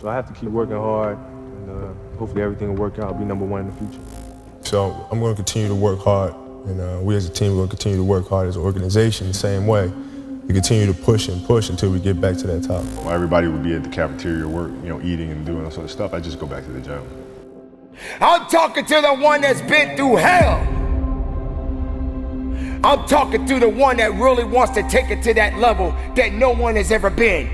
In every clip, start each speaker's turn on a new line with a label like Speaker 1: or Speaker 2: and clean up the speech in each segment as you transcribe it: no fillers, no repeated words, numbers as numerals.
Speaker 1: So I have to keep working hard, and hopefully everything will work out. I'll be #1 in the future.
Speaker 2: So I'm going to continue to work hard, and we as a team are going to continue to work hard as an organization the same way. We continue to push and push until we get back to that top.
Speaker 3: While everybody would be at the cafeteria work, eating and doing all sort of stuff, I just go back to the gym.
Speaker 4: I'm talking to the one that's been through hell. I'm talking to the one that really wants to take it to that level that no one has ever been.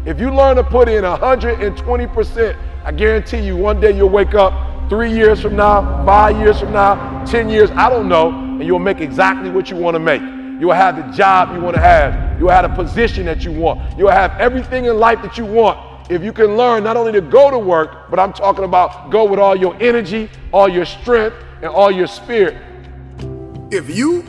Speaker 5: If you learn to put in 120%, I guarantee you one day you'll wake up 3 years from now, 5 years from now, 10 years, I don't know, and you'll make exactly what you want to make. You'll have the job you want to have. You'll have the position that you want. You'll have everything in life that you want. If you can learn not only to go to work, but I'm talking about go with all your energy, all your strength, and all your spirit.
Speaker 6: If you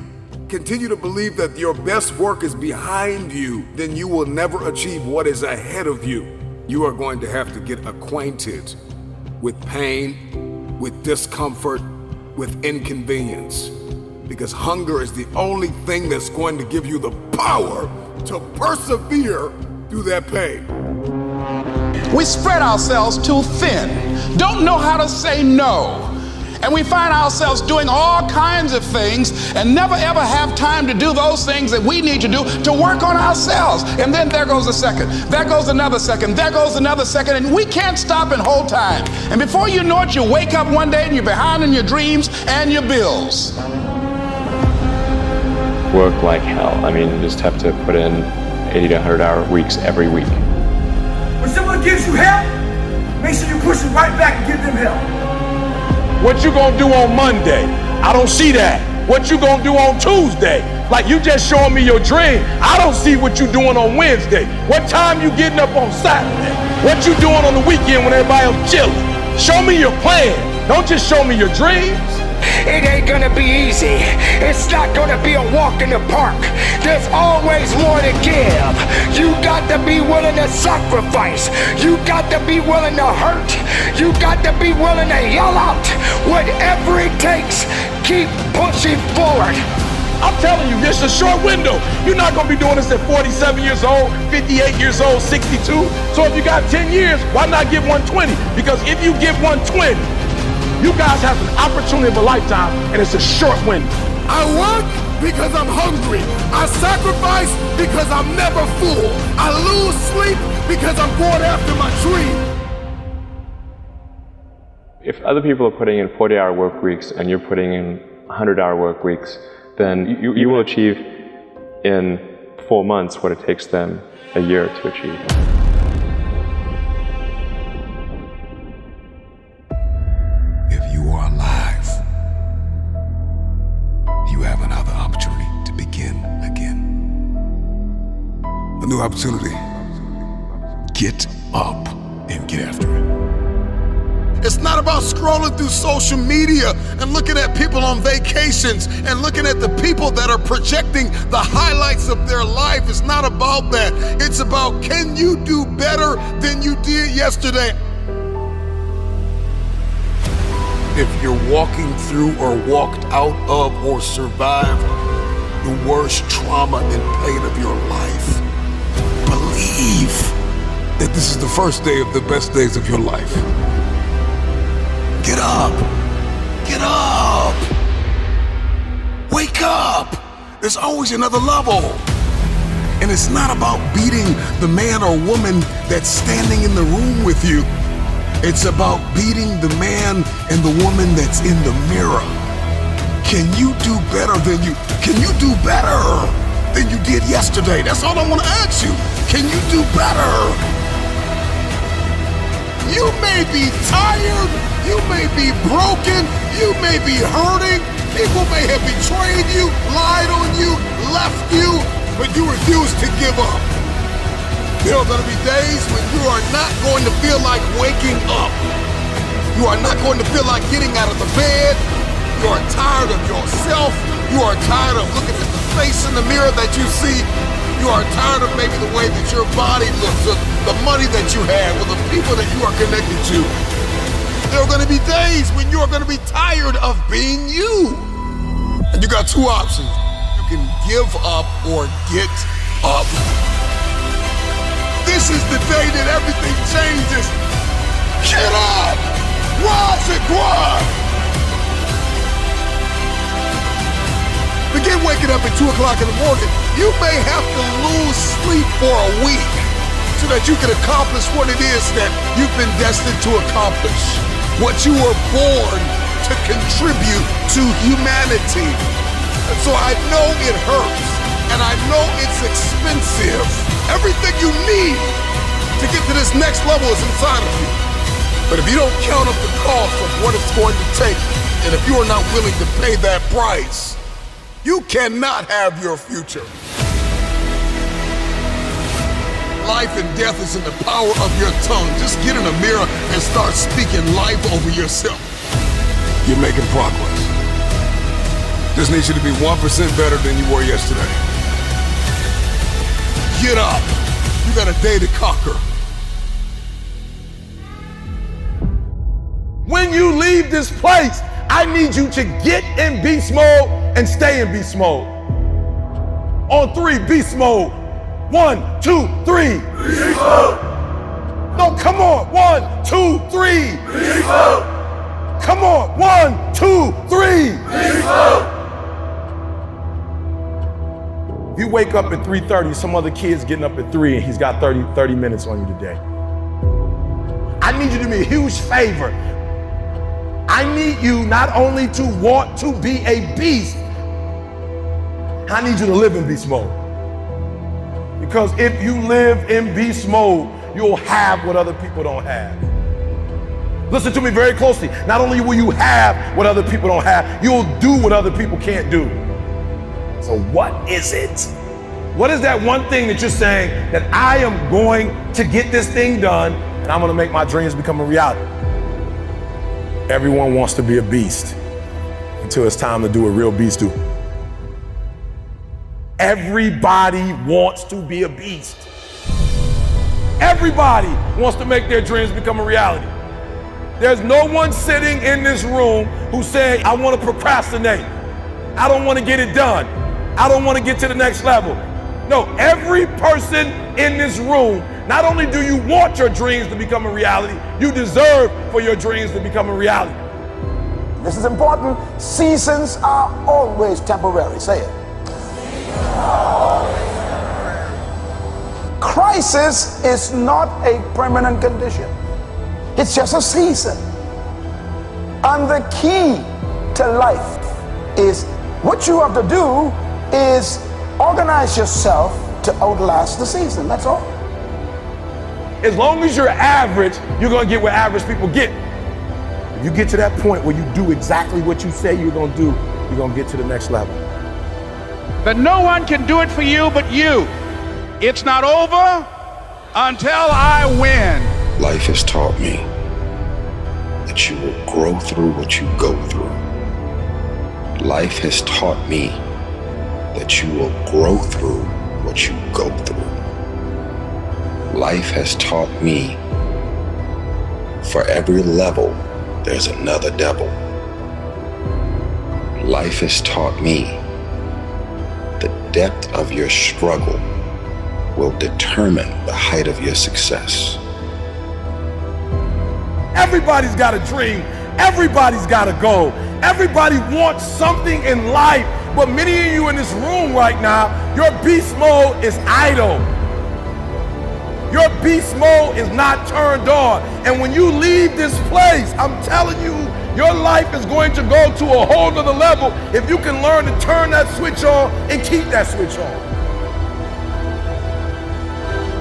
Speaker 6: continue to believe that your best work is behind you, then you will never achieve what is ahead of you. You are going to have to get acquainted with pain, with discomfort, with inconvenience. Because hunger is the only thing that's going to give you the power to persevere through that pain.
Speaker 7: We spread ourselves too thin, don't know how to say no. And we find ourselves doing all kinds of things and never ever have time to do those things that we need to do to work on ourselves. And then there goes a second, there goes another second, there goes another second, and we can't stop and hold time. And before you know it, you wake up one day and you're behind in your dreams and your bills.
Speaker 8: Work like hell. I mean, you just have to put in 80 to 100 hour weeks every week.
Speaker 9: When someone gives you help, make sure you push it right back and give them help.
Speaker 5: What you gonna do on Monday? I don't see that. What you gonna do on Tuesday? Like you just showing me your dream. I don't see what you doing on Wednesday. What time you getting up on Saturday? What you doing on the weekend when everybody else chilling? Show me your plan. Don't just show me your dreams.
Speaker 4: It ain't gonna be easy. It's not gonna be a walk in the park. There's always more to give. You got to be willing to sacrifice. You got to be willing to hurt. You got to be willing to yell out. Whatever it takes, keep pushing forward.
Speaker 5: I'm telling you, it's a short window. You're not gonna be doing this at 47 years old, 58 years old, 62. So if you got 10 years, why not give 120? Because if you give 120, you guys have an opportunity of a lifetime, and it's a short window.
Speaker 6: I work because I'm hungry. I sacrifice because I'm never full. I lose sleep because I'm going after my dream.
Speaker 8: If other people are putting in 40-hour work weeks and you're putting in 100-hour work weeks, then you will achieve in 4 months what it takes them a year to achieve.
Speaker 6: If you are alive, you have another opportunity to begin again. A new opportunity. Get up and get after it. It's not about scrolling through social media and looking at people on vacations and looking at the people that are projecting the highlights of their life. It's not about that. It's about, can you do better than you did yesterday? If you're walking through or walked out of or survived the worst trauma and pain of your life, believe that this is the first day of the best days of your life. Get up! Get up! Wake up! There's always another level. And it's not about beating the man or woman that's standing in the room with you. It's about beating the man and the woman that's in the mirror. Can you do better than you did yesterday? That's all I want to ask you. Can you do better? You may be tired, you may be broken, you may be hurting, people may have betrayed you, lied on you, left you, but you refuse to give up. There are going to be days when you are not going to feel like waking up. You are not going to feel like getting out of the bed. You are tired of yourself. You are tired of looking at the face in the mirror that you see. You are tired of maybe the way that your body looks, or the money that you have, or the people that you are connected to. There are going to be days when you are going to be tired of being you. And you got two options. You can give up or get up. This is the day that everything changes. Get up! Rise and grind! Begin waking up at 2 o'clock in the morning. You may have to lose sleep for a week so that you can accomplish what it is that you've been destined to accomplish. What you were born to contribute to humanity. And so I know it hurts, and I know it's expensive. Everything you need to get to this next level is inside of you. But if you don't count up the cost of what it's going to take, and if you are not willing to pay that price, you cannot have your future. Life and death is in the power of your tongue. Just get in a mirror and start speaking life over yourself. You're making progress. Just need you to be 1% better than you were yesterday. Get up. You got a day to conquer.
Speaker 5: When you leave this place, I need you to get in beast mode and stay in beast mode. On 3, beast mode. 1, 2, 3. Beast mode. No, come on. 1, 2, 3. Beast mode. Come on. 1, 2, 3. Beast mode. If you wake up at 3:30, some other kid's getting up at 3 and he's got 30 minutes on you today. I need you to do me a huge favor. I need you not only to want to be a beast, I need you to live in beast mode. Because if you live in beast mode, you'll have what other people don't have. Listen to me very closely. Not only will you have what other people don't have, you'll do what other people can't do. So what is it? What is that one thing that you're saying that I am going to get this thing done and I'm going to make my dreams become a reality? Everyone wants to be a beast until it's time to do what real beasts do. Everybody wants to be a beast. Everybody wants to make their dreams become a reality. There's no one sitting in this room who's saying, I want to procrastinate. I don't want to get it done. I don't want to get to the next level. No, every person in this room, not only do you want your dreams to become a reality, you deserve for your dreams to become a reality.
Speaker 10: This is important. Seasons are always temporary. Say it. Crisis is not a permanent condition. It's just a season. And the key to life is what you have to do is organize yourself to outlast the season. That's all.
Speaker 5: As long as you're average, you're going to get what average people get. If you get to that point where you do exactly what you say you're going to do, you're going to get to the next level.
Speaker 7: That no one can do it for you but you. It's not over until I win.
Speaker 11: Life has taught me that you will grow through what you go through. Life has taught me that you will grow through what you go through. Life has taught me for every level, there's another devil. Life has taught me the depth of your struggle will determine the height of your success.
Speaker 5: Everybody's got a dream. Everybody's got a goal. Everybody wants something in life. But many of you in this room right now, your beast mode is idle. Your beast mode is not turned on. And when you leave this place, I'm telling you, your life is going to go to a whole nother level if you can learn to turn that switch on and keep that switch on.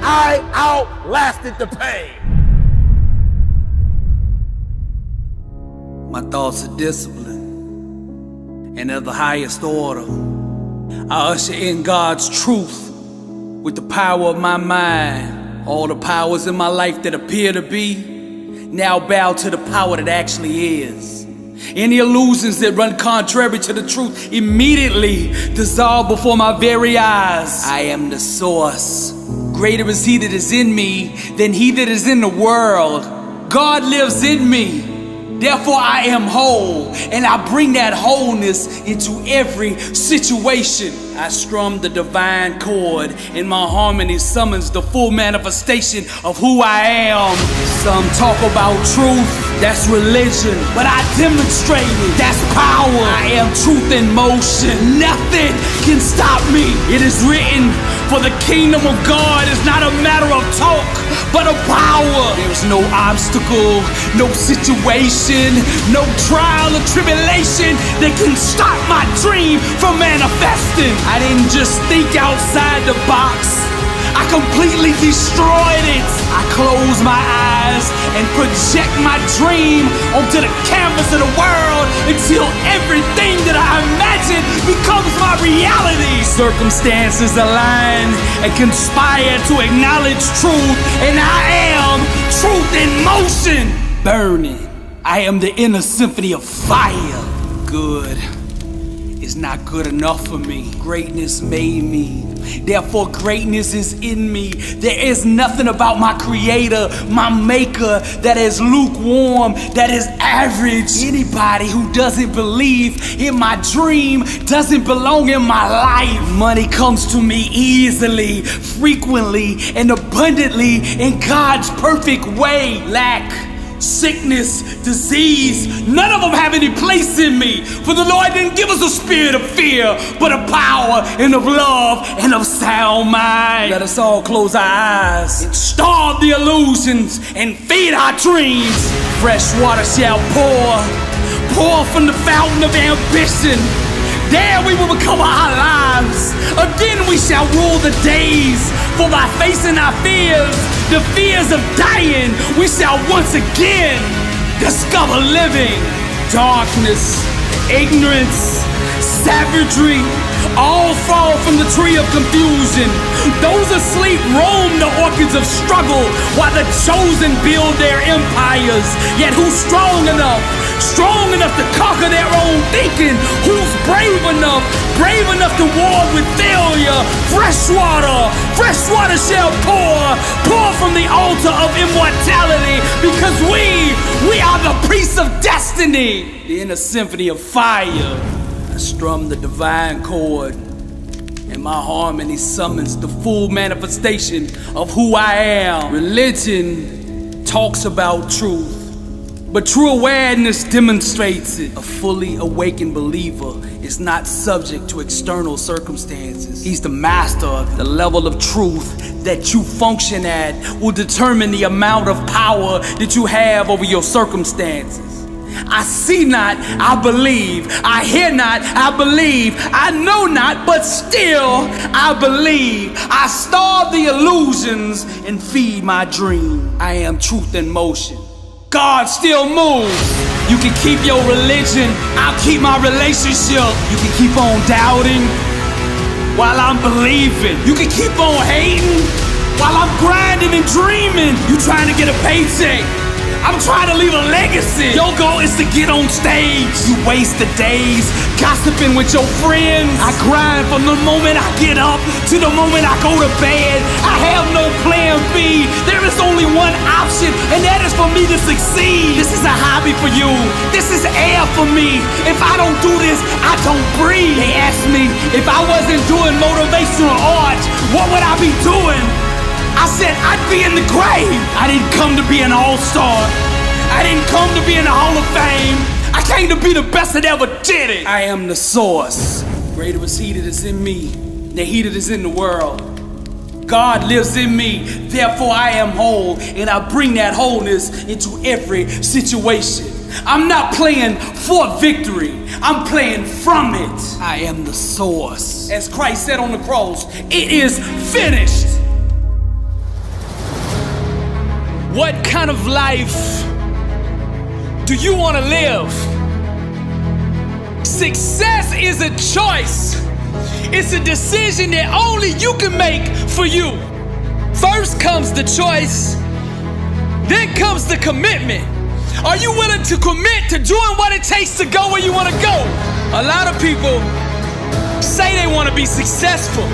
Speaker 5: I outlasted the pain.
Speaker 12: My thoughts are disciplined and of the highest order. I usher in God's truth with the power of my mind. All the powers in my life that appear to be now bow to the power that actually is. Any illusions that run contrary to the truth immediately dissolve before my very eyes. I am the source. Greater is he that is in me than he that is in the world. God lives in me. Therefore I am whole, and I bring that wholeness into every situation. I strum the divine chord, and my harmony summons the full manifestation of who I am. Some talk about truth, that's religion, but I demonstrate it, that's power. I am truth in motion, nothing can stop me. It is written, for the kingdom of God is not a matter of talk, but of power. There's no obstacle, no situation, no trial or tribulation that can stop my dream from manifesting. I didn't just think outside the box, I completely destroyed it. I close my eyes and project my dream onto the canvas of the world until everything that I imagine becomes my reality. Circumstances align and conspire to acknowledge truth, and I am truth in motion. Burning, I am the inner symphony of fire. Good is not good enough for me. Greatness made me. Therefore, greatness is in me. There is nothing about my creator, my maker, that is lukewarm, that is average. Anybody who doesn't believe in my dream doesn't belong in my life. Money comes to me easily, frequently, and abundantly in God's perfect way. Lack, sickness, disease, none of them have any place in me. For the Lord didn't give us a spirit of fear, but of power and of love and of sound mind. Let us all close our eyes and starve the illusions and feed our dreams. Fresh water shall pour from the fountain of ambition. There we will recover our lives. Again we shall rule the days. For by facing our fears, the fears of dying, we shall once again discover living. Darkness, ignorance, savagery, all fall from the tree of confusion. Those asleep roam the orchids of struggle, while the chosen build their empires. Yet who's strong enough to conquer their own thinking? Who's brave enough to war with failure? Fresh water shall pour from the altar of immortality, because we are the priests of destiny. The inner symphony of fire. I strum the divine chord, and my harmony summons the full manifestation of who I am. Religion talks about truth, but true awareness demonstrates it. A fully awakened believer is not subject to external circumstances. He's the master. The level of truth that you function at will determine the amount of power that you have over your circumstances. I see not, I believe. I hear not, I believe. I know not, but still I believe. I starve the illusions and feed my dream. I am truth in motion. God still moves. You can keep your religion, I'll keep my relationship. You can keep on doubting while I'm believing. You can keep on hating while I'm grinding and dreaming. You trying to get a paycheck, I'm trying to leave a legacy. Your goal is to get on stage. You waste the days gossiping with your friends. I grind from the moment I get up to the moment I go to bed. I have no plan B. There is only one option, and that is for me to succeed. This is a hobby for you. This is air for me. If I don't do this, I don't breathe. They asked me if I wasn't doing motivational art, what would I be doing? I said I'd be in the grave. I didn't come to be an all-star. I didn't come to be in the Hall of Fame. I came to be the best that ever did it. I am the source. Greater is he that is in me than he that is in the world. God lives in me, therefore I am whole, and I bring that wholeness into every situation. I'm not playing for victory, I'm playing from it. I am the source. As Christ said on the cross, it is finished. What kind of life do you want to live? Success is a choice. It's a decision that only you can make for you. First comes the choice, then comes the commitment. Are you willing to commit to doing what it takes to go where you want to go? A lot of people say they want to be successful,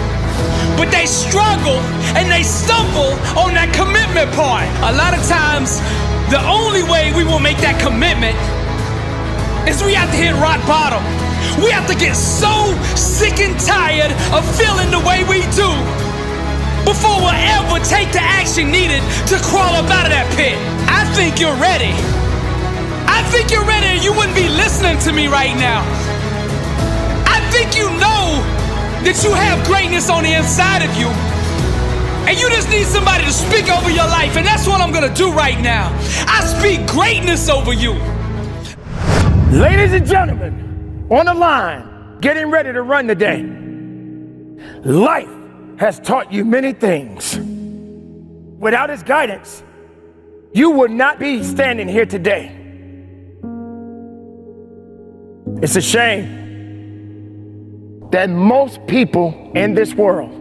Speaker 12: but they struggle and they stumble on that commitment part. A lot of times, the only way we will make that commitment is we have to hit rock bottom. We have to get so sick and tired of feeling the way we do before we'll ever take the action needed to crawl up out of that pit. I think you're ready. I think you're ready, or you wouldn't be listening to me right now. I think you know that you have greatness on the inside of you, and you just need somebody to speak over your life, and that's what I'm gonna do right now. I speak greatness over you.
Speaker 10: Ladies and gentlemen, on the line, getting ready to run today. Life has taught you many things. Without its guidance, you would not be standing here today. It's a shame that most people in this world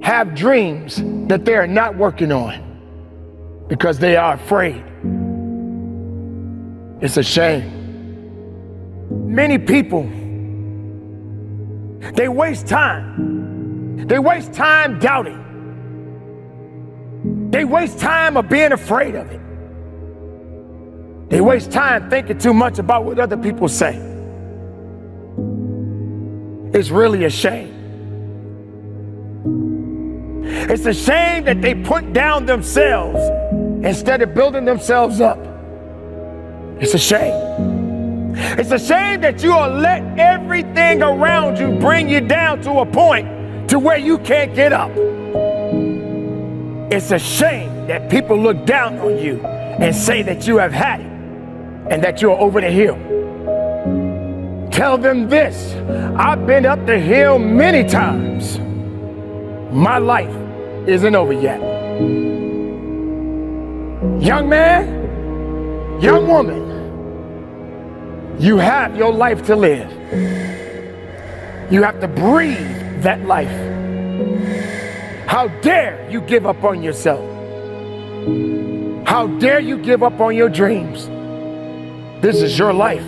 Speaker 10: have dreams that they are not working on because they are afraid. It's a shame. Many people, they waste time. They waste time doubting. They waste time of being afraid of it. They waste time thinking too much about what other people say. It's really a shame. It's a shame that they put down themselves instead of building themselves up. It's a shame. It's a shame that you will let everything around you bring you down to a point to where you can't get up. It's a shame that people look down on you and say that you have had it and that you're over the hill. Tell them this: I've been up the hill many times. My life isn't over yet. Young man, young woman, you have your life to live. You have to breathe that life. How dare you give up on yourself? How dare you give up on your dreams? This is your life.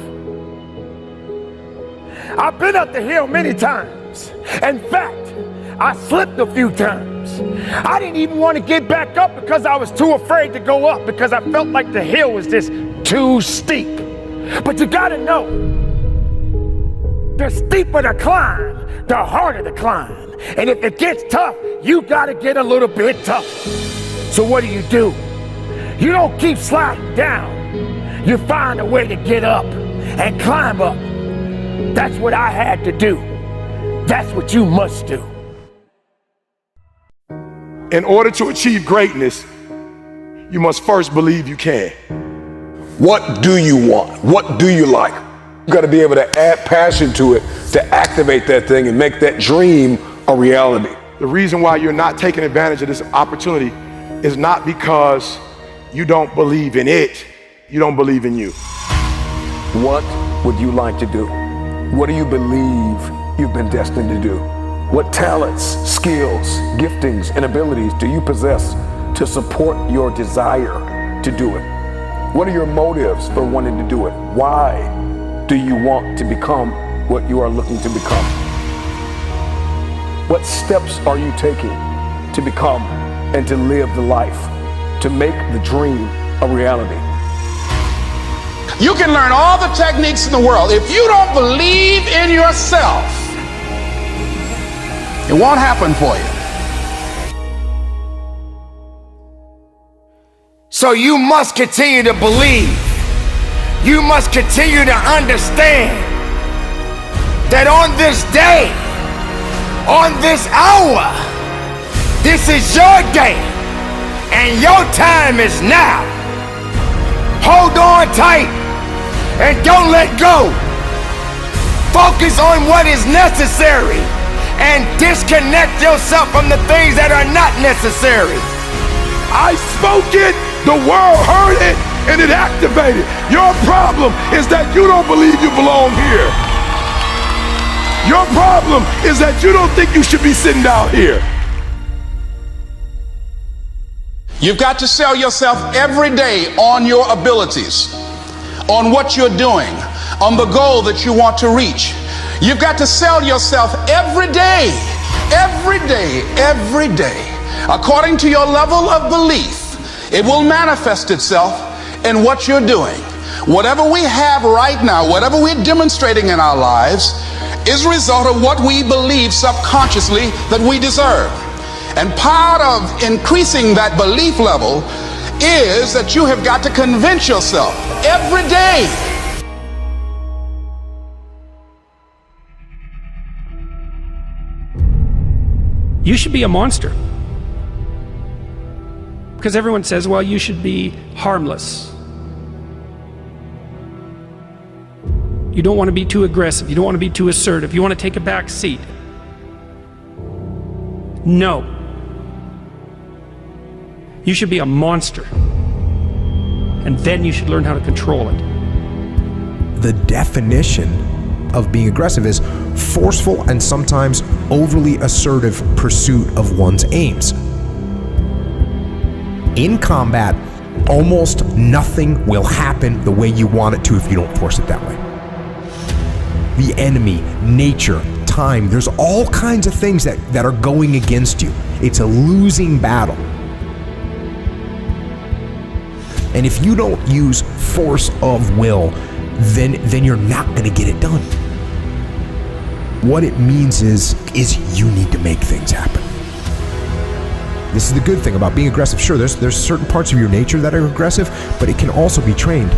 Speaker 10: I've been up the hill many times. In fact, I slipped a few times. I didn't even want to get back up because I was too afraid to go up because I felt like the hill was just too steep. But you gotta know, the steeper the climb, the harder the climb. And if it gets tough, you gotta get a little bit tough. So what do? You don't keep sliding down. You find a way to get up and climb up. That's what I had to do. That's what you must do.
Speaker 5: In order to achieve greatness, you must first believe you can.
Speaker 6: What do you want? What do you like? You got to be able to add passion to it to activate that thing and make that dream a reality.
Speaker 5: The reason why you're not taking advantage of this opportunity is not because you don't believe in it, you don't believe in you.
Speaker 6: What would you like to do? What do you believe you've been destined to do? What talents, skills, giftings, and abilities do you possess to support your desire to do it? What are your motives for wanting to do it? Why do you want to become what you are looking to become? What steps are you taking to become and to live the life, to make the dream a reality?
Speaker 7: You can learn all the techniques in the world. If you don't believe in yourself, it won't happen for you.
Speaker 4: So you must continue to believe. You must continue to understand that on this day, on this hour, this is your day and your time is now. Hold on tight and don't let go. Focus on what is necessary and disconnect yourself from the things that are not necessary.
Speaker 5: I spoke it, the world heard it, and it activated. Your problem is that you don't believe you belong here. Your problem is that you don't think you should be sitting down here.
Speaker 7: You've got to sell yourself every day on your abilities, on what you're doing, on the goal that you want to reach. You've got to sell yourself every day, every day, every day. According to your level of belief, it will manifest itself in what you're doing. Whatever we have right now, whatever we're demonstrating in our lives, is a result of what we believe subconsciously that we deserve. And part of increasing that belief level is that you have got to convince yourself every day.
Speaker 13: You should be a monster. Because everyone says, well, you should be harmless. You don't want to be too aggressive. You don't want to be too assertive. You want to take a back seat. No. You should be a monster. And then you should learn how to control it.
Speaker 14: The definition of being aggressive is forceful and sometimes overly assertive pursuit of one's aims. In combat, almost nothing will happen the way you want it to if you don't force it that way. The enemy, nature, time, there's all kinds of things that are going against you. It's a losing battle. And if you don't use force of will, then you're not going to get it done. What it means is you need to make things happen. This is the good thing about being aggressive. Sure, there's certain parts of your nature that are aggressive, but it can also be trained.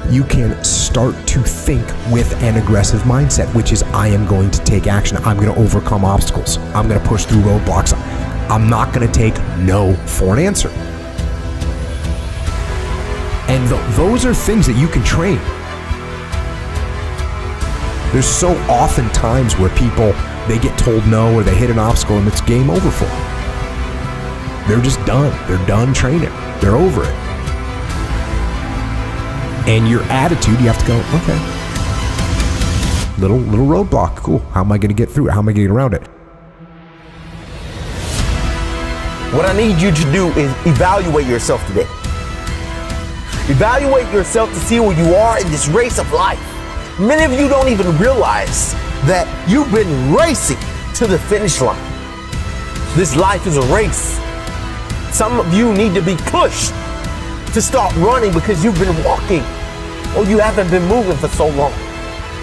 Speaker 14: You can start to think with an aggressive mindset, which is I am going to take action. I'm going to overcome obstacles. I'm going to push through roadblocks. I'm not going to take no for an answer. And those are things that you can train. There's so often times where people, they get told no or they hit an obstacle and it's game over for them. They're just done. They're done training. They're over it. And your attitude, you have to go, okay. Little roadblock, cool. How am I going to get through it? How am I going to get around it?
Speaker 15: What I need you to do is evaluate yourself today. Evaluate yourself to see where you are in this race of life. Many of you don't even realize that you've been racing to the finish line. This life is a race. Some of you need to be pushed to start running because you've been walking or you haven't been moving for so long.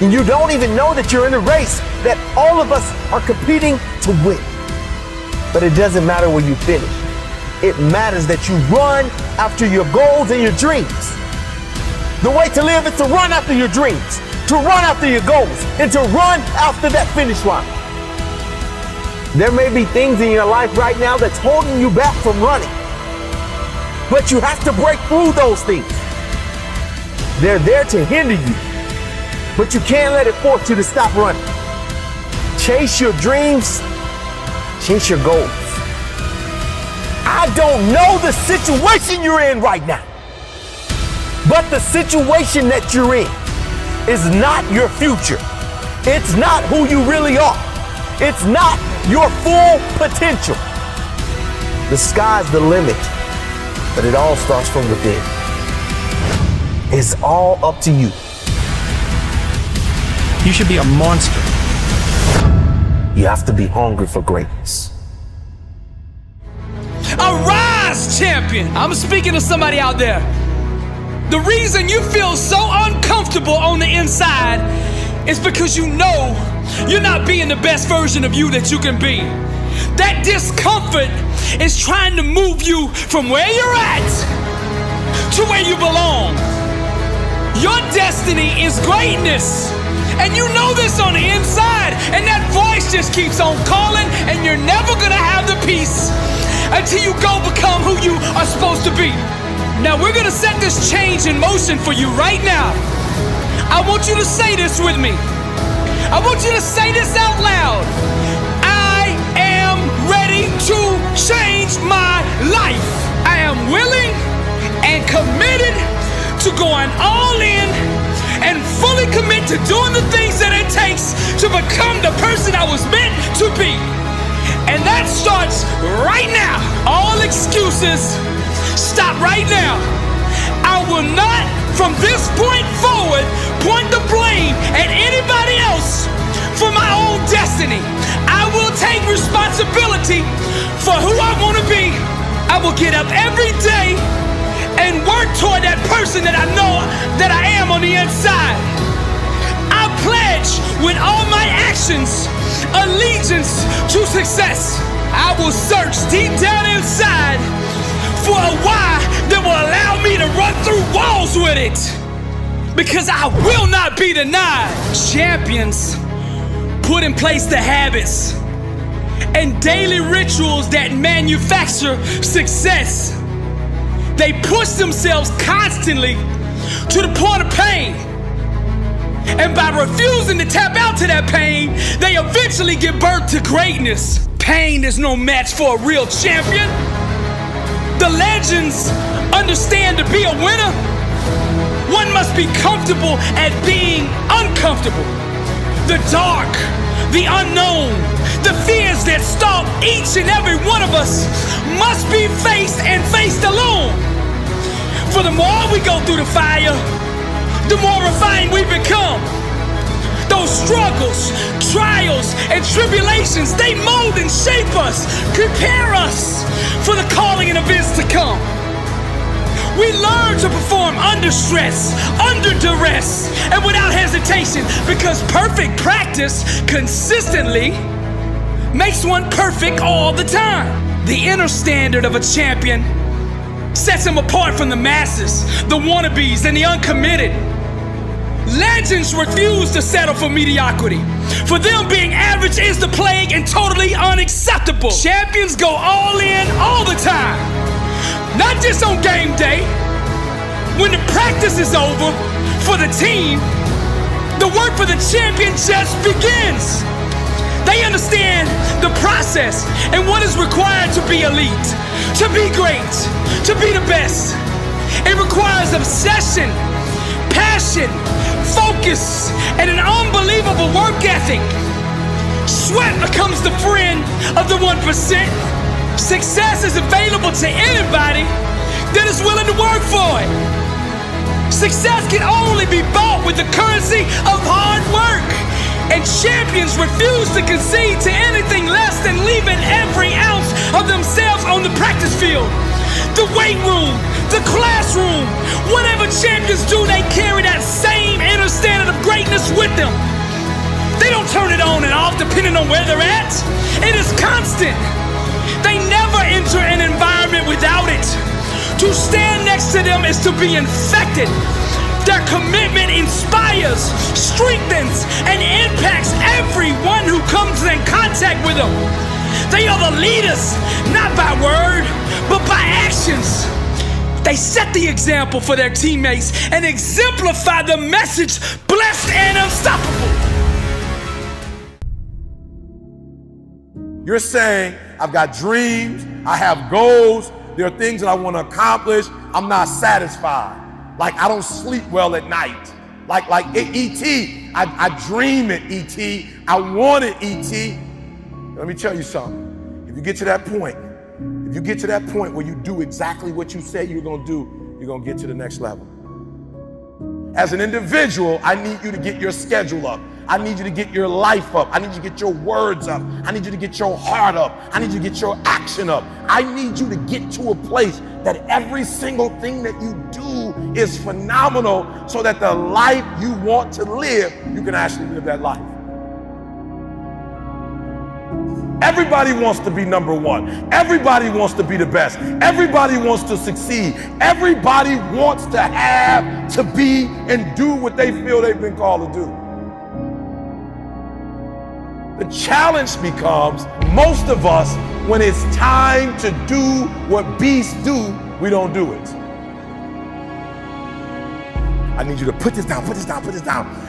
Speaker 15: And you don't even know that you're in a race that all of us are competing to win. But it doesn't matter where you finish. It matters that you run after your goals and your dreams. The way to live is to run after your dreams, to run after your goals, and to run after that finish line. There may be things in your life right now that's holding you back from running, but you have to break through those things. They're there to hinder you, but you can't let it force you to stop running. Chase your dreams, chase your goals. I don't know the situation you're in right now, but the situation that you're in is not your future. It's not who you really are. It's not your full potential. The sky's the limit, but it all starts from within. It's all up to you.
Speaker 13: You should be a monster.
Speaker 15: You have to be hungry for greatness.
Speaker 12: Arise, champion! I'm speaking to somebody out there. The reason you feel so uncomfortable on the inside is because you know you're not being the best version of you that you can be. That discomfort is trying to move you from where you're at to where you belong. Your destiny is greatness. And you know this on the inside. And that voice just keeps on calling, and you're never gonna have the peace until you go become who you are supposed to be. Now we're gonna set this change in motion for you right now. I want you to say this with me. I want you to say this out loud. I am ready to change my life. I am willing and committed to going all in and fully commit to doing the things that it takes to become the person I was meant to be. And that starts right now. All excuses stop right now. I will not, from this point forward, point the blame at anybody else for my own destiny. I will take responsibility for who I want to be. I will get up every day and work toward that person that I know that I am on the inside. I pledge with all my actions allegiance to success. I will search deep down inside for a why that will allow me to run through walls with it, because I will not be denied. Champions put in place the habits and daily rituals that manufacture success. They push themselves constantly to the point of pain. And by refusing to tap out to that pain, they eventually give birth to greatness. Pain is no match for a real champion. The legends understand to be a winner, one must be comfortable at being uncomfortable. The dark, the unknown, the fears that stalk each and every one of us must be faced and faced alone. For the more we go through the fire, the more refined we become. Those struggles, trials, and tribulations, they mold and shape us, prepare us for the calling and events to come. We learn to perform under stress, under duress, and without hesitation, because perfect practice consistently makes one perfect all the time. The inner standard of a champion sets him apart from the masses, the wannabes, and the uncommitted. Legends refuse to settle for mediocrity. For them, being average is the plague and totally unacceptable. Champions go all in all the time, not just on game day. When the practice is over for the team, the work for the champion just begins. They understand the process and what is required to be elite, to be great, to be the best. It requires obsession, passion, focus, and an unbelievable work ethic. Sweat becomes the friend of the 1%. Success is available to anybody that is willing to work for it. Success can only be bought with the currency of hard work. And champions refuse to concede to anything less than leaving every ounce of themselves on the practice field. The weight room, the classroom, whatever champions do, they carry that same inner standard of greatness with them. They don't turn it on and off depending on where they're at. It is constant. They never enter an environment without it. To stand next to them is to be infected. Their commitment inspires, strengthens, and impacts everyone who comes in contact with them. They are the leaders, not by word, but by actions. They set the example for their teammates and exemplify the message, blessed and unstoppable.
Speaker 5: You're saying, I've got dreams, I have goals, there are things that I want to accomplish, I'm not satisfied. Like I don't sleep well at night. Like E.T., I dream it, E.T., I want it, E.T. Let me tell you something. If you get to that point, where you do exactly what you say you're gonna do, you're gonna get to the next level. As an individual, I need you to get your schedule up. I need you to get your life up. I need you to get your words up. I need you to get your heart up. I need you to get your action up. I need you to get to a place that every single thing that you do is phenomenal, so that the life you want to live, you can actually live that life. Everybody wants to be number one. Everybody wants to be the best. Everybody wants to succeed. Everybody wants to have, to be, and do what they feel they've been called to do. The challenge becomes, most of us, when it's time to do what beasts do, we don't do it. I need you to put this down,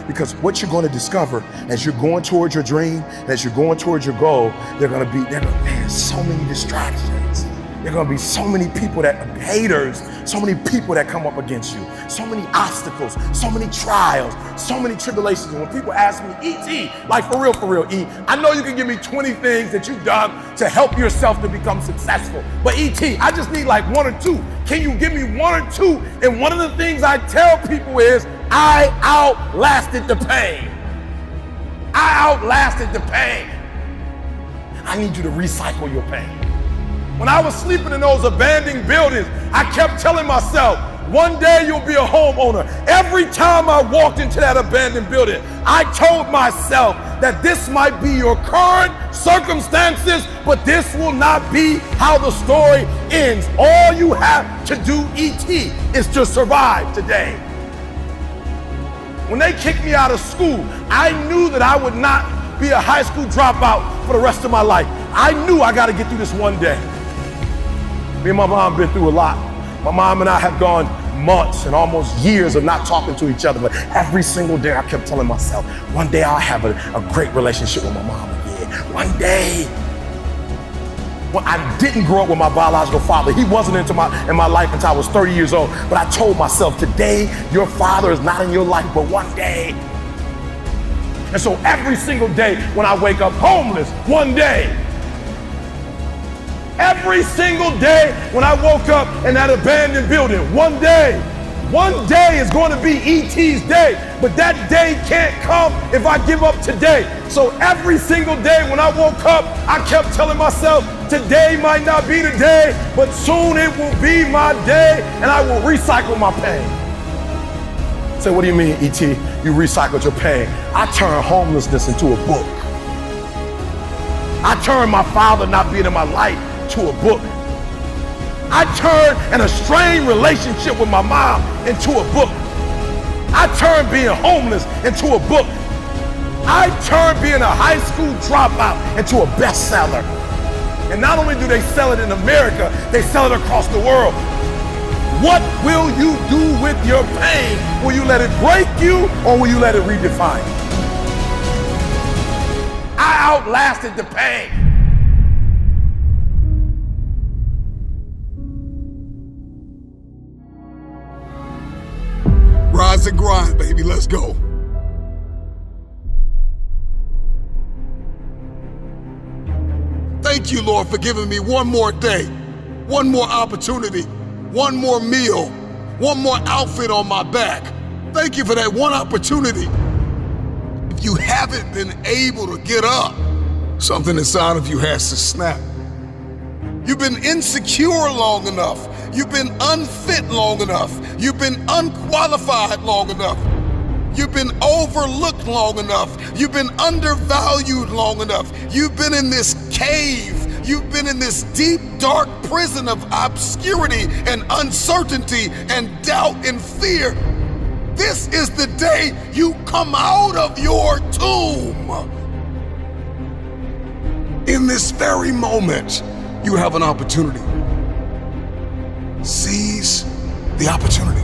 Speaker 5: because what you're going to discover as you're going towards your dream, as you're going towards your goal, man, so many distractions. There are going to be so many people haters, so many people that come up against you, so many obstacles, so many trials, so many tribulations. And when people ask me, E.T., like for real, E, I know you can give me 20 things that you've done to help yourself to become successful. But E.T., I just need like one or two. Can you give me one or two? And one of the things I tell people is, I outlasted the pain. I outlasted the pain. I need you to recycle your pain. When I was sleeping in those abandoned buildings, I kept telling myself, one day you'll be a homeowner. Every time I walked into that abandoned building, I told myself that this might be your current circumstances, but this will not be how the story ends. All you have to do, ET, is to survive today. When they kicked me out of school, I knew that I would not be a high school dropout for the rest of my life. I knew I got to get through this one day. Me and my mom been through a lot. My mom and I have gone months and almost years of not talking to each other, but every single day I kept telling myself, one day I'll have a great relationship with my mom again. One day. Well, I didn't grow up with my biological father. He wasn't in my life until I was 30 years old. But I told myself, today your father is not in your life, but one day. And so every single day when I wake up homeless, one day. Every single day when I woke up in that abandoned building, one day is going to be ET's day, but that day can't come if I give up today. So every single day when I woke up, I kept telling myself, today might not be the day, but soon it will be my day, and I will recycle my pain. So what do you mean, ET? You recycled your pain? I turned homelessness into a book. I turned my father not being in my life to a book. I turned an estranged relationship with my mom into a book. I turned being homeless into a book. I turned being a high school dropout into a bestseller. And not only do they sell it in America, they sell it across the world. What will you do with your pain? Will you let it break you, or will you let it redefine you? I outlasted the pain.
Speaker 6: Rise and grind, baby. Let's go. Thank you, Lord, for giving me one more day, one more opportunity, one more meal, one more outfit on my back. Thank you for that one opportunity. If you haven't been able to get up, something inside of you has to snap. You've been insecure long enough. You've been unfit long enough. You've been unqualified long enough. You've been overlooked long enough. You've been undervalued long enough. You've been in this cave. You've been in this deep, dark prison of obscurity and uncertainty and doubt and fear. This is the day you come out of your tomb. In this very moment, you have an opportunity. Seize the opportunity.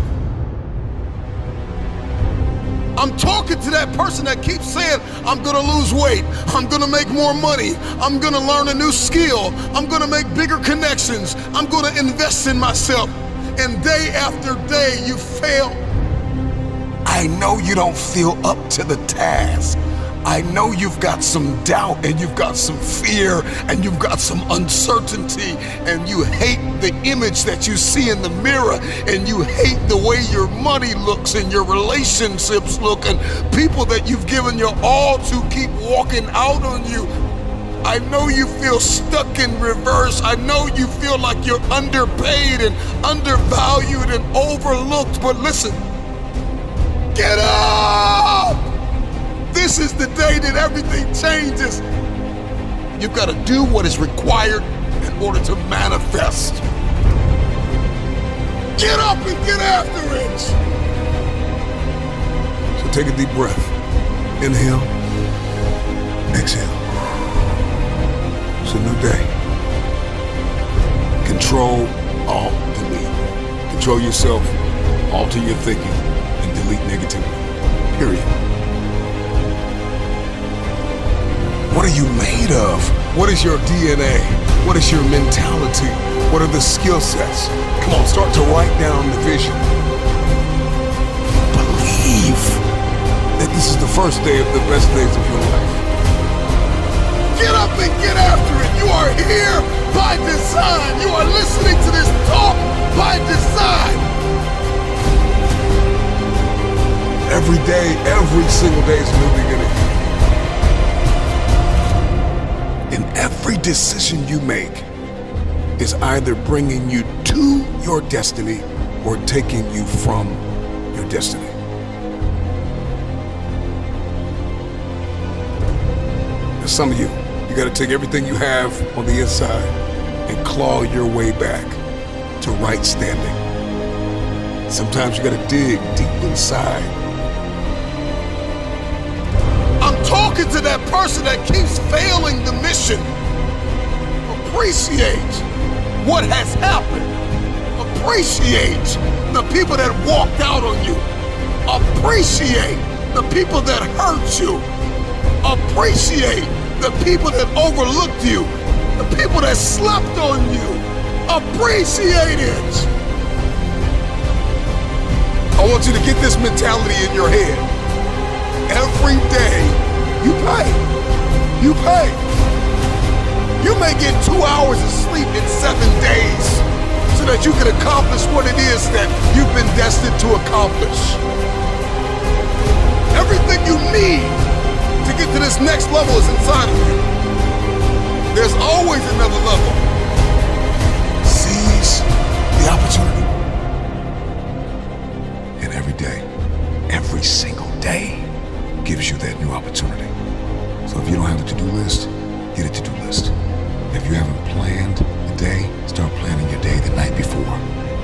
Speaker 6: I'm talking to that person that keeps saying, I'm gonna lose weight, I'm gonna make more money, I'm gonna learn a new skill, I'm gonna make bigger connections, I'm gonna invest in myself. And day after day, you fail. I know you don't feel up to the task. I know you've got some doubt and you've got some fear and you've got some uncertainty and you hate the image that you see in the mirror and you hate the way your money looks and your relationships look and people that you've given your all to keep walking out on you. I know you feel stuck in reverse. I know you feel like you're underpaid and undervalued and overlooked, but listen, get up! This is the day that everything changes. You've got to do what is required in order to manifest. Get up and get after it. So take a deep breath. Inhale, exhale. It's a new day. Control, alt, delete. Control yourself, alter your thinking, and delete negativity. Period. What are you made of? What is your DNA? What is your mentality? What are the skill sets? Come on, start to write down the vision. Believe that this is the first day of the best days of your life. Get up and get after it. You are here by design. You are listening to this talk by design. Every day, every single day is a new beginning. In every decision you make, is either bringing you to your destiny or taking you from your destiny. Now, some of you gotta take everything you have on the inside and claw your way back to right standing. Sometimes you gotta dig deep inside. I'm talking to that person that keeps failing the mission. Appreciate what has happened. Appreciate the people that walked out on you. Appreciate the people that hurt you. Appreciate the people that overlooked you. The people that slept on you. Appreciate it. I want you to get this mentality in your head. Every day, you pay. You pay. You may get 2 hours of sleep in 7 days so that you can accomplish what it is that you've been destined to accomplish. Everything you need to get to this next level is inside of you. There's always another level. Seize the opportunity. And every single day gives you that new opportunity. So if you don't have a to-do list, get a to-do list. If you haven't planned the day, start planning your day the night before.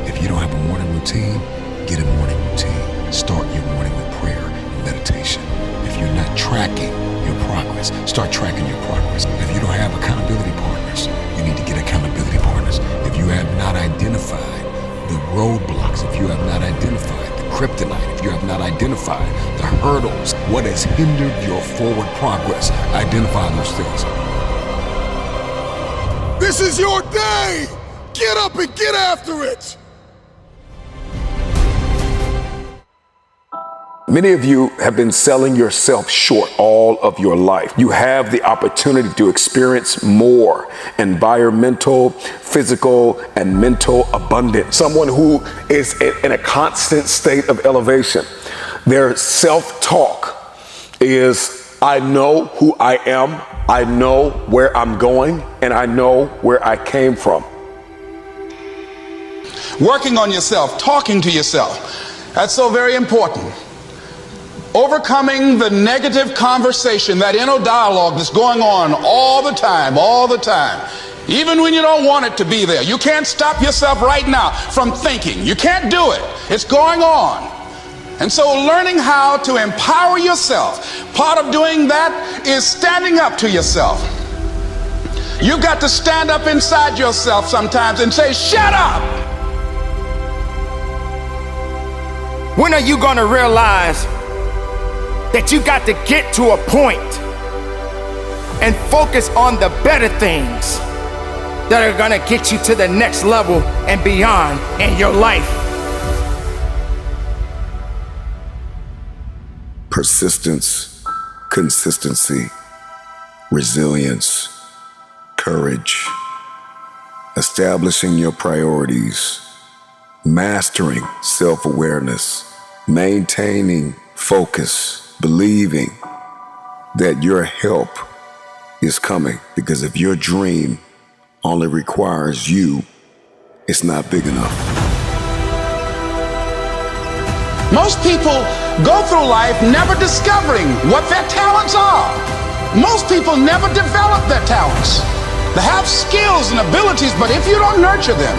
Speaker 6: If you don't have a morning routine, get a morning routine. Start your morning with prayer and meditation. If you're not tracking your progress, start tracking your progress. If you don't have accountability partners, you need to get accountability partners. If you have not identified the roadblocks, if you have not identified the kryptonite, if you have not identified the hurdles, what has hindered your forward progress, identify those things. This is your day! Get up and get after it! Many of you have been selling yourself short all of your life. You have the opportunity to experience more environmental, physical, and mental abundance. Someone who is in a constant state of elevation. Their self-talk is, I know who I am, I know where I'm going, and I know where I came from.
Speaker 7: Working on yourself, talking to yourself, that's so very important. Overcoming the negative conversation, that inner dialogue that's going on all the time, even when you don't want it to be there. You can't stop yourself right now from thinking. You can't do it. It's going on. And so learning how to empower yourself, part of doing that is standing up to yourself. You've got to stand up inside yourself sometimes and say, shut up!
Speaker 4: When are you gonna realize that you got to get to a point and focus on the better things that are gonna get you to the next level and beyond in your life?
Speaker 11: Persistence, consistency, resilience, courage, establishing your priorities, mastering self-awareness, maintaining focus, believing that your help is coming, because if your dream only requires you, it's not big enough.
Speaker 7: Most people go through life never discovering what their talents are. Most people never develop their talents. They have skills and abilities, but if you don't nurture them,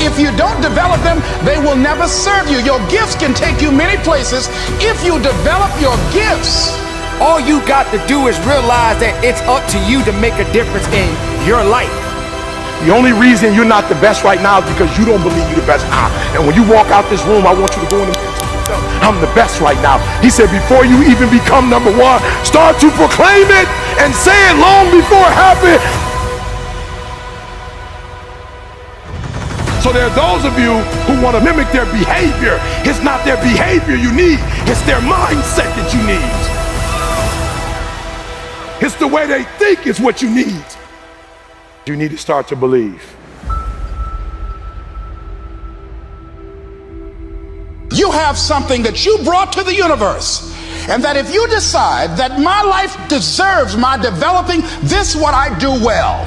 Speaker 7: if you don't develop them, they will never serve you. Your gifts can take you many places if you develop your gifts.
Speaker 4: All you got to do is realize that it's up to you to make a difference in your life.
Speaker 5: The only reason you're not the best right now is because you don't believe you're the best now. And when you walk out this room, I want you to go in the I'm the best right now. He said, before you even become number one, start to proclaim it and say it long before it happens. So there are those of you who want to mimic their behavior. It's not their behavior you need. It's their mindset that you need. It's the way they think is what you need. You need to start to believe.
Speaker 7: You have something that you brought to the universe, and that if you decide that my life deserves my developing, this is what I do well.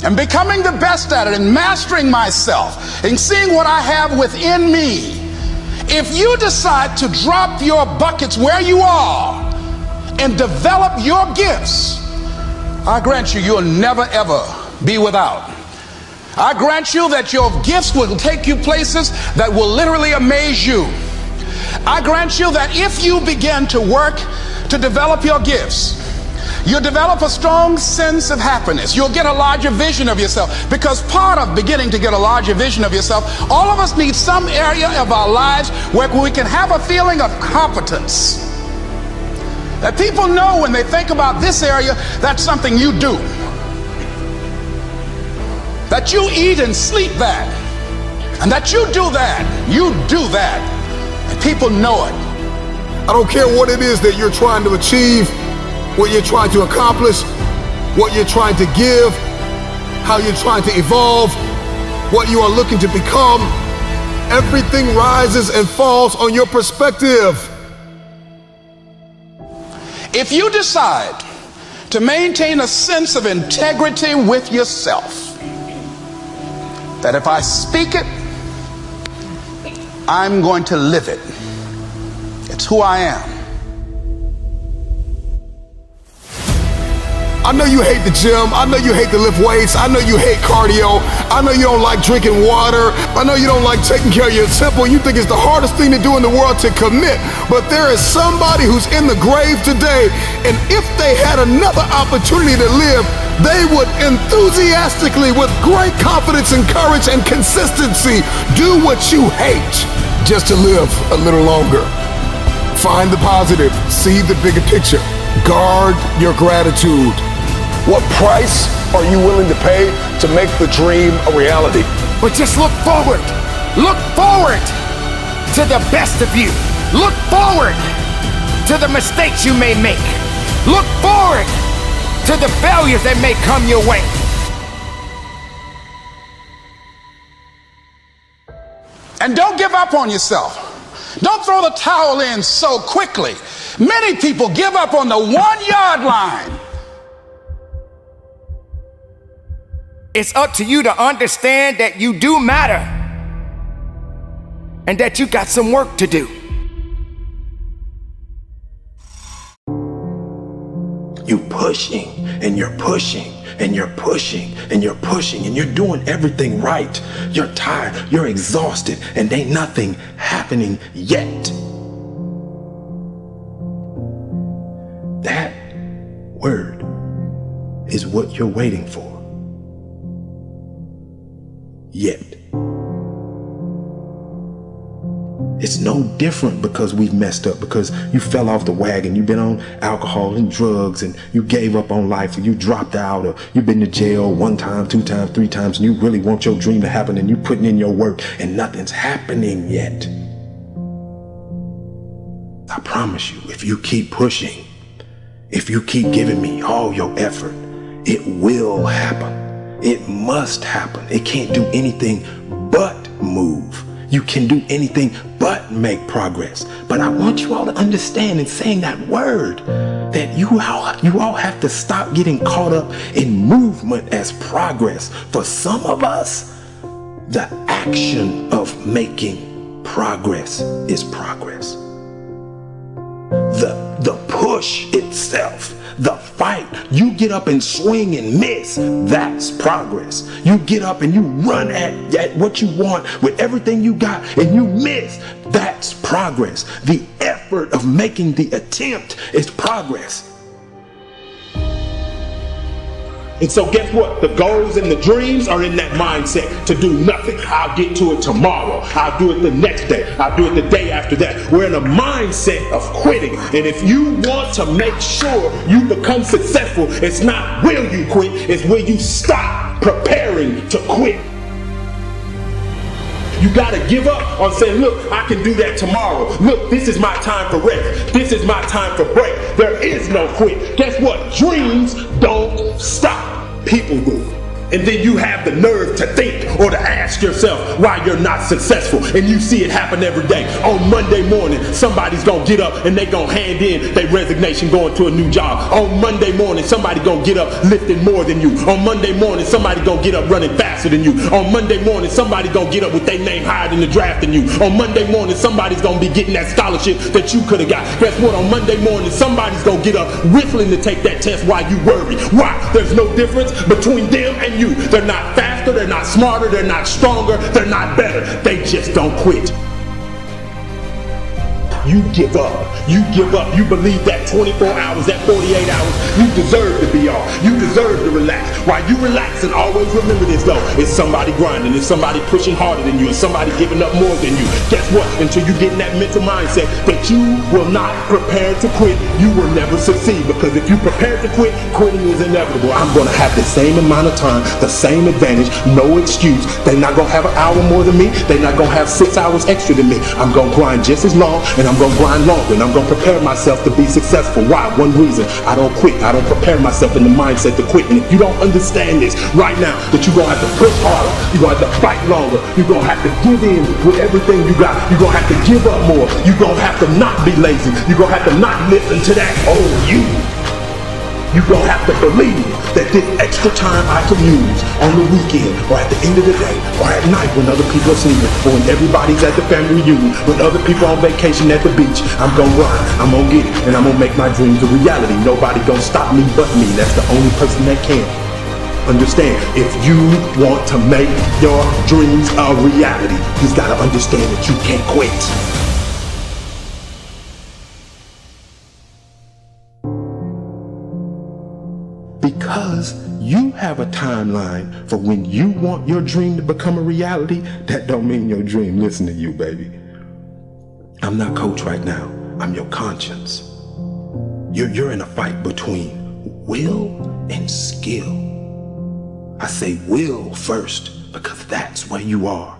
Speaker 7: and becoming the best at it and mastering myself and seeing what I have within me, if you decide to drop your buckets where you are and develop your gifts, I grant you, you'll never ever be without. I grant you that your gifts will take you places that will literally amaze you. I grant you that if you begin to work to develop your gifts, you'll develop a strong sense of happiness. You'll get a larger vision of yourself, because part of beginning to get a larger vision of yourself, all of us need some area of our lives where we can have a feeling of competence. That people know when they think about this area, that's something you do. That you eat and sleep that. And that you do that. You do that. And people know it.
Speaker 6: I don't care what it is that you're trying to achieve, what you're trying to accomplish, what you're trying to give, how you're trying to evolve, what you are looking to become. Everything rises and falls on your perspective.
Speaker 7: If you decide to maintain a sense of integrity with yourself, that if I speak it, I'm going to live it. It's who I am.
Speaker 6: I know you hate the gym. I know you hate to lift weights. I know you hate cardio. I know you don't like drinking water. I know you don't like taking care of your temple. You think it's the hardest thing to do in the world to commit. But there is somebody who's in the grave today, and if they had another opportunity to live, they would enthusiastically, with great confidence and courage and consistency, do what you hate just to live a little longer. Find the positive. See the bigger picture. Guard your gratitude. What price are you willing to pay to make the dream a reality?
Speaker 16: But just look forward. Look forward to the best of you. Look forward to the mistakes you may make. Look forward to the failures that may come your way.
Speaker 7: And don't give up on yourself. Don't throw the towel in so quickly. Many people give up on the 1-yard line.
Speaker 16: It's up to you to understand that you do matter and that you got some work to do.
Speaker 11: You pushing and you're pushing and you're pushing and you're pushing and you're doing everything right. You're tired, you're exhausted, and ain't nothing happening yet. That word is what you're waiting for. Yet. It's no different because we've messed up, because you fell off the wagon, you've been on alcohol and drugs, and you gave up on life, or you dropped out, or you've been to jail 1 time, 2 times, 3 times, and you really want your dream to happen, and you putting in your work, and nothing's happening yet. I promise you, if you keep pushing, if you keep giving me all your effort, it will happen. It must happen. It can't do anything but move. You can do anything but make progress. But I want you all to understand in saying that word that you all have to stop getting caught up in movement as progress. For some of us, the action of making progress is progress. The push itself, the fight, you get up and swing and miss, that's progress. You get up and you run at what you want with everything you got and you miss, that's progress. The effort of making the attempt is progress.
Speaker 17: And so guess what? The goals and the dreams are in that mindset to do nothing. I'll get to it tomorrow. I'll do it the next day. I'll do it the day after that. We're in a mindset of quitting. And if you want to make sure you become successful, it's not will you quit, it's will you stop preparing to quit. You got to give up on saying, look, I can do that tomorrow. Look, this is my time for rest. This is my time for break. There is no quit. Guess what? Dreams don't stop. People do. And then you have the nerve to think or to ask yourself why you're not successful. And you see it happen every day. On Monday morning, somebody's gonna get up and they gonna hand in their resignation going to a new job. On Monday morning, somebody gonna get up lifting more than you. On Monday morning, somebody gonna get up running faster than you. On Monday morning, somebody gonna get up with their name higher in the draft than you. On Monday morning, somebody's gonna be getting that scholarship that you could have got. Guess what? On Monday morning, somebody's gonna get up whistling to take that test while you worry. Why? There's no difference between them and you. They're not faster, they're not smarter, they're not stronger, they're not better. They just don't quit. You give up. You give up. You believe that 24 hours, that 48 hours, you deserve to be off. You deserve to relax. While you relax, and always remember this though, it's somebody grinding, it's somebody pushing harder than you, it's somebody giving up more than you. Guess what? Until you get in that mental mindset that you will not prepare to quit, you will never succeed. Because if you prepare to quit, quitting is inevitable. I'm going to have the same amount of time, the same advantage, no excuse. They're not going to have an hour more than me. They're not going to have 6 hours extra than me. I'm going to grind just as long, and I'm going to grind longer, and I'm going to prepare myself to be successful. Why? One reason. I don't quit. I don't prepare myself in the mindset to quit. And if you don't understand this right now, that you're going to have to push harder, you're going to have to fight longer, you're going to have to give in with everything you got, you're going to have to give up more, you're going to have to not be lazy, you're going to have to not listen to that old you. You're going to have to believe that this extra time I can use on the weekend or at the end of the day or at night when other people are sleeping or when everybody's at the family reunion, when other people are on vacation at the beach, I'm going to grind, I'm going to get it, and I'm going to make my dreams a reality. Nobody going to stop me but me. That's the only person that can. Understand, if you want to make your dreams a reality, you've got to understand that you can't quit. Because you have a timeline for when you want your dream to become a reality, that don't mean your dream listen to you, baby. I'm not coach right now. I'm your conscience. You're in a fight between will and skill. I say will first because that's where you are.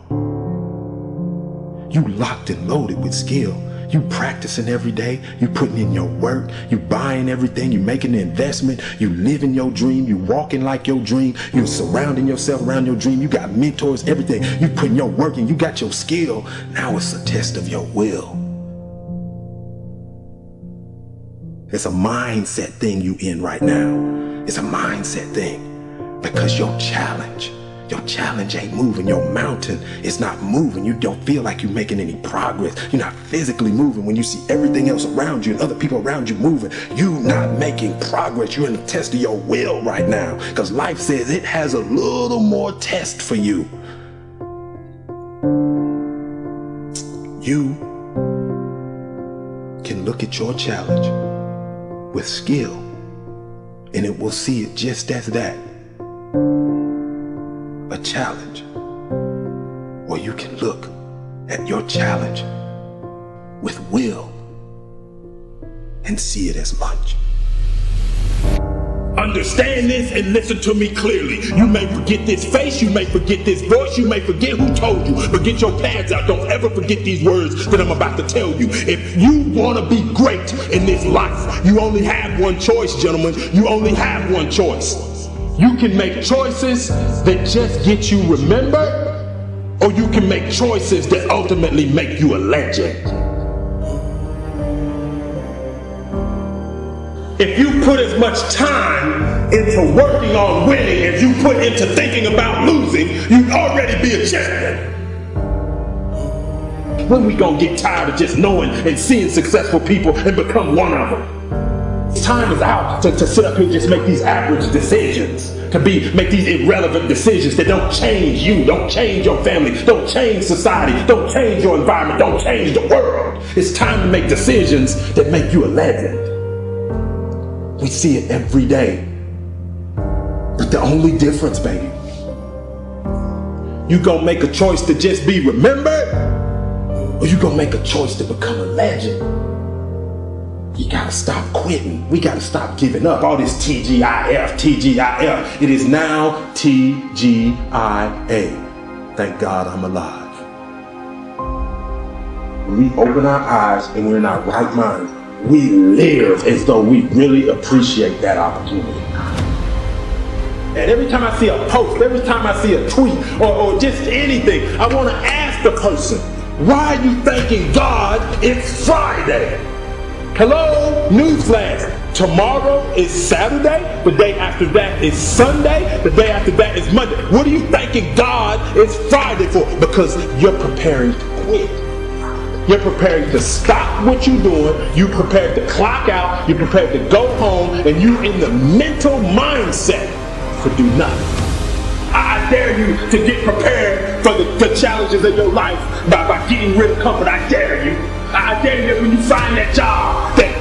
Speaker 17: You locked and loaded with skill. You practicing every day, you putting in your work, you buying everything, you making the investment, you living your dream, you walking like your dream, you surrounding yourself around your dream, you got mentors, everything. You putting your work in, you got your skill. Now it's a test of your will. It's a mindset thing you in right now. It's a mindset thing because your challenge ain't moving. Your mountain is not moving. You don't feel like you're making any progress. You're not physically moving when you see everything else around you and other people around you moving. You're not making progress. You're in the test of your will right now because life says it has a little more test for you. You can look at your challenge with skill and it will see it just as that. A challenge. Or you can look at your challenge with will and see it as lunch. Understand this and listen to me clearly. You may forget this face, you may forget this voice, you may forget who told you, but get your pads out. Don't ever forget these words that I'm about to tell you. If you want to be great in this life, you only have one choice, gentlemen. You only have one choice. You can make choices that just get you remembered, or you can make choices that ultimately make you a legend. If you put as much time into working on winning as you put into thinking about losing, you'd already be a champion. When we gonna get tired of just knowing and seeing successful people and become one of them? Time is out to sit up here and just make these average decisions, make these irrelevant decisions that don't change you, don't change your family, don't change society, don't change your environment, don't change the world. It's time to make decisions that make you a legend. We see it every day. But the only difference, baby, you gonna make a choice to just be remembered, or you gonna make a choice to become a legend. You gotta stop quitting. We gotta stop giving up. All this TGIF, TGIF. It is now TGIA. Thank God I'm alive. When we open our eyes and we're in our right mind, we live as though we really appreciate that opportunity. And every time I see a post, every time I see a tweet, or just anything, I want to ask the person, why are you thanking God it's Friday? Hello, newsflash. Tomorrow is Saturday, the day after that is Sunday, the day after that is Monday. What are you thanking God it's Friday for? Because you're preparing to quit. You're preparing to stop what you're doing. You're prepared to clock out. You're prepared to go home, and you're in the mental mindset to do nothing. I dare you to get prepared for the challenges of your life by getting rid of comfort. I dare you. I dare you that when you find that job, that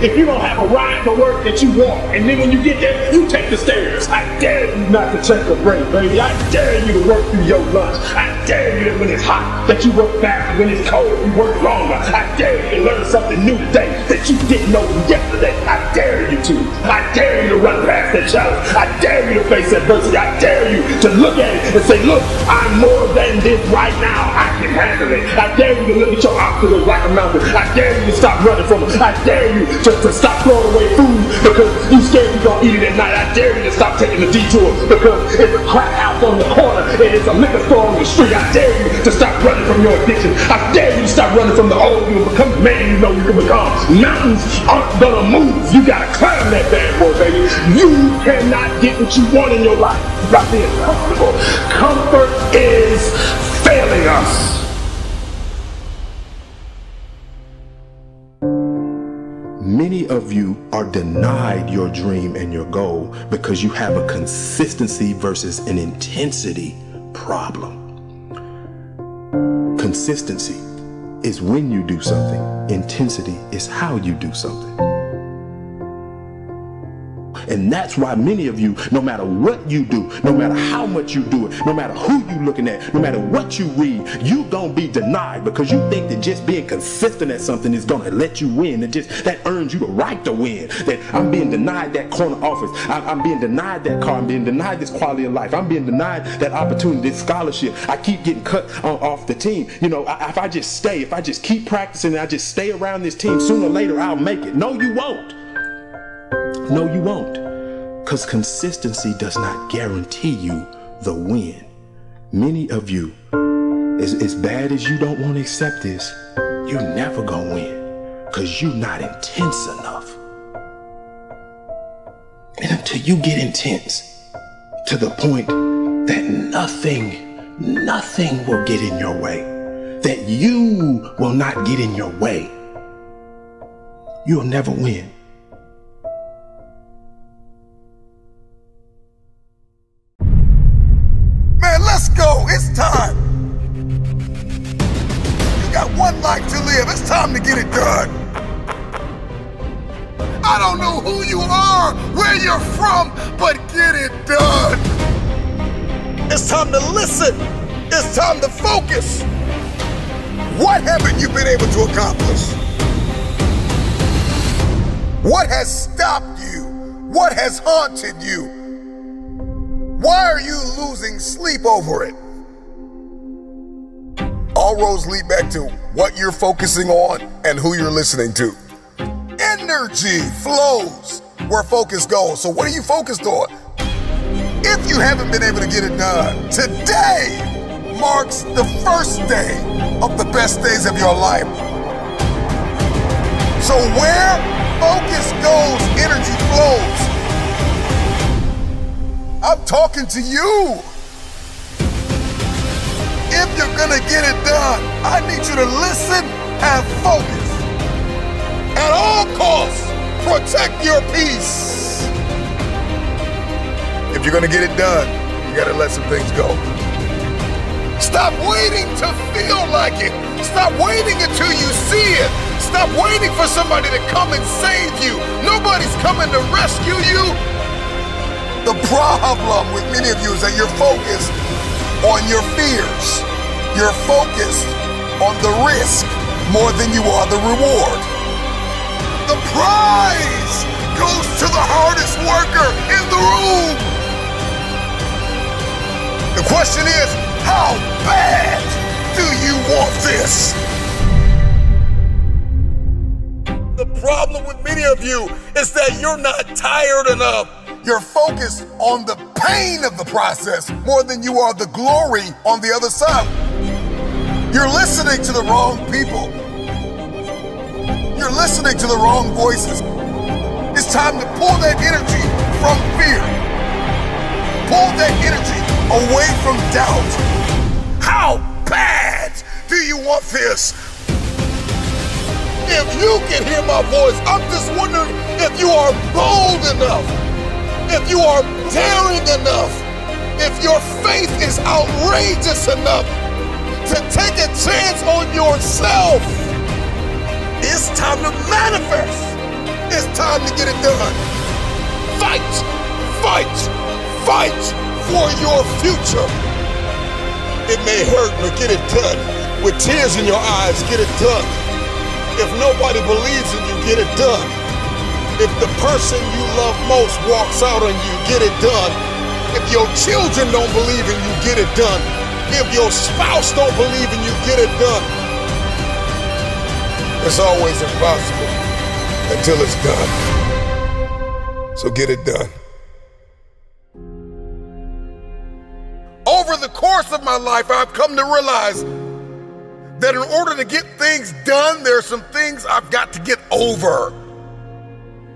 Speaker 17: if you don't have a ride to work that you want, and then when you get there, you take the stairs. I dare you not to take a break, baby. I dare you to work through your lunch. I dare you that when it's hot, that you work faster. When it's cold, you work longer. I dare you to learn something new today that you didn't know yesterday. I dare you to. I dare you to run past that challenge. I dare you to face adversity. I dare you to look at it and say, look, I'm more than this right now. I can handle it. I dare you to look at your obstacles like a mountain. I dare you to stop running from it. I dare you to stop throwing away food because you scared you're going to eat it at night. I dare you to stop taking the detour because it's a crack house on the corner and it's a liquor store on the street. I dare you to stop running from your addiction. I dare you to stop running from the old you and become the man you know you can become. Mountains aren't going to move. You got to climb that bad boy, baby. You cannot get what you want in your life by being comfortable. Comfort is failing us.
Speaker 11: Many of you are denied your dream and your goal because you have a consistency versus an intensity problem. Consistency is when you do something. Intensity is how you do something. And that's why many of you, no matter what you do, no matter how much you do it, no matter who you looking at, no matter what you read, you gonna be denied because you think that just being consistent at something is gonna let you win. That earns you the right to win. That I'm being denied that corner office. I'm being denied that car. I'm being denied this quality of life. I'm being denied that opportunity, this scholarship. I keep getting cut off the team. You know, if I just stay, if I just keep practicing, and I just stay around this team, sooner or later I'll make it. No, you won't. No, you won't. Because consistency does not guarantee you the win. Many of you, as bad as you don't want to accept this, you're never going to win because you're not intense enough. And until you get intense to the point that nothing will get in your way, that you will not get in your way, you'll never win.
Speaker 6: Man, let's go. It's time. You got one life to live. It's time to get it done. I don't know who you are, where you're from, but get it done. It's time to listen. It's time to focus. What haven't you been able to accomplish? What has stopped you? What has haunted you? Why are you losing sleep over it? All roads lead back to what you're focusing on and who you're listening to. Energy flows where focus goes. So what are you focused on? If you haven't been able to get it done, today marks the first day of the best days of your life. So where focus goes, energy flows. I'm talking to you. If you're gonna get it done, I need you to listen and focus. At all costs, protect your peace. If you're gonna get it done, you gotta let some things go. Stop waiting to feel like it. Stop waiting until you see it. Stop waiting for somebody to come and save you. Nobody's coming to rescue you. The problem with many of you is that you're focused on your fears. You're focused on the risk more than you are the reward. The prize goes to the hardest worker in the room. The question is, how bad do you want this? The problem with many of you is that you're not tired enough. You're focused on the pain of the process more than you are the glory on the other side. You're listening to the wrong people. You're listening to the wrong voices. It's time to pull that energy from fear. Pull that energy away from doubt. How bad do you want this? If you can hear my voice, I'm just wondering if you are bold enough, if you are daring enough, if your faith is outrageous enough to take a chance on yourself. It's time to manifest. It's time to get it done. Fight, fight, fight for your future. It may hurt, but get it done. With tears in your eyes, get it done. If nobody believes in you, get it done. If the person you love most walks out on you, get it done. If your children don't believe in you, get it done. If your spouse don't believe in you, get it done. It's always impossible until it's done. So get it done. Over the course of my life, I've come to realize that in order to get things done, there are some things I've got to get over.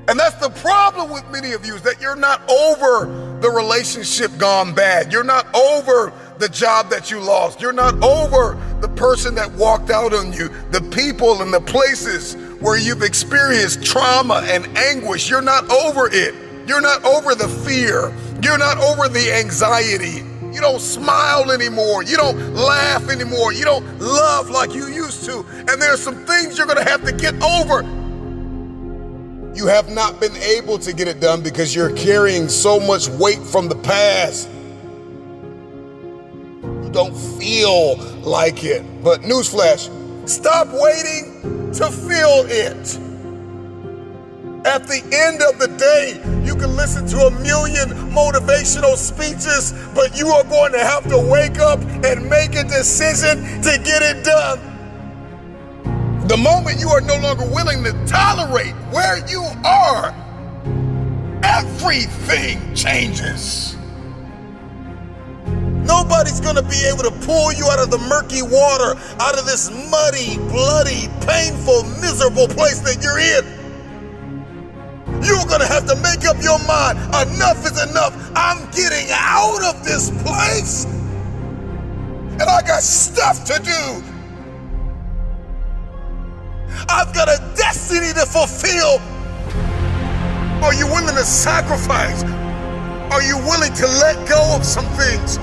Speaker 6: And that's the problem with many of you, is that you're not over the relationship gone bad. You're not over the job that you lost. You're not over the person that walked out on you, the people and the places where you've experienced trauma and anguish. You're not over it. You're not over the fear. You're not over the anxiety. You don't smile anymore. You don't laugh anymore. You don't love like you used to. And there's some things you're going to have to get over. You have not been able to get it done because you're carrying so much weight from the past. You don't feel like it. But newsflash, stop waiting to feel it. At the end of the day, you can listen to 1 million motivational speeches, but you are going to have to wake up and make a decision to get it done. The moment you are no longer willing to tolerate where you are, everything changes. Nobody's gonna be able to pull you out of the murky water, out of this muddy, bloody, painful, miserable place that you're in. You're gonna have to make up your mind. Enough is enough. I'm getting out of this place. And I got stuff to do. I've got a destiny to fulfill. Are you willing to sacrifice? Are you willing to let go of some things?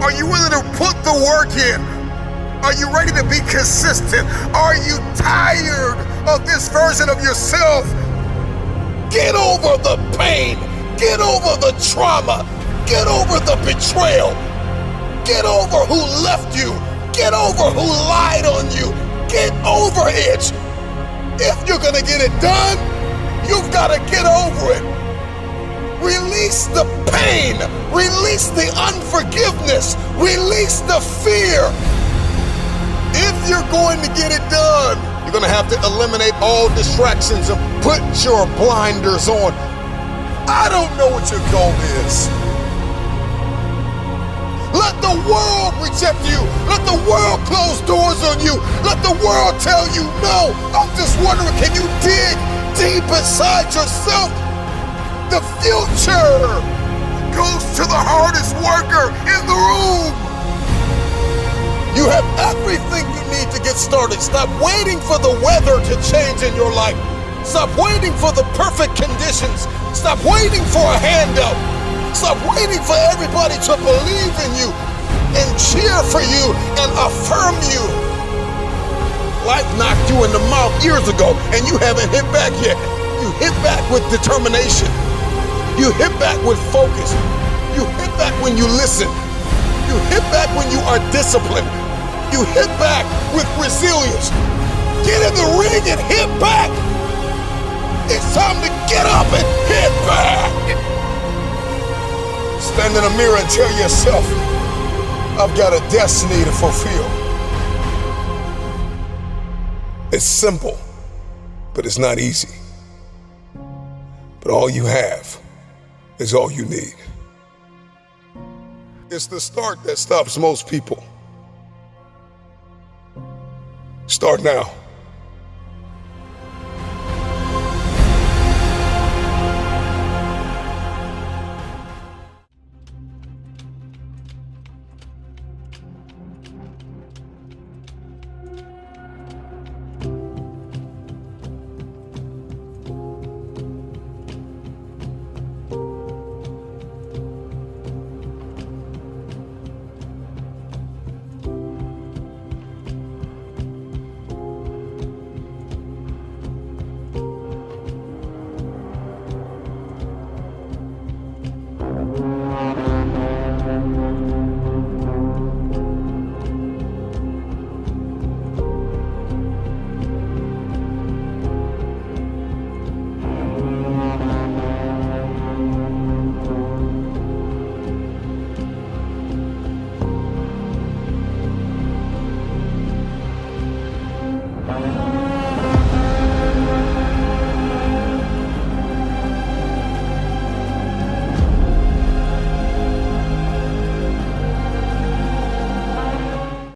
Speaker 6: Are you willing to put the work in? Are you ready to be consistent? Are you tired of this version of yourself? Get over the pain. Get over the trauma. Get over the betrayal. Get over who left you. Get over who lied on you. Get over it. If you're gonna get it done, you've gotta get over it. Release the pain. Release the unforgiveness. Release the fear. If you're going to get it done, you're gonna have to eliminate all distractions and put your blinders on. I don't know what your goal is. Let the world reject you. Let the world close doors on you. Let the world tell you no. I'm just wondering, can you dig deep inside yourself? The future goes to the hardest worker in the room. You have everything you need to get started. Stop waiting for the weather to change in your life. Stop waiting for the perfect conditions. Stop waiting for a handout. Stop waiting for everybody to believe in you and cheer for you and affirm you. Life knocked you in the mouth years ago and you haven't hit back yet. You hit back with determination. You hit back with focus. You hit back when you listen. You hit back when you are disciplined. You hit back with resilience. Get in the ring and hit back. It's time to get up and hit back. Stand in a mirror and tell yourself, I've got a destiny to fulfill. It's simple, but it's not easy. But all you have is all you need. It's the start that stops most people. Start now.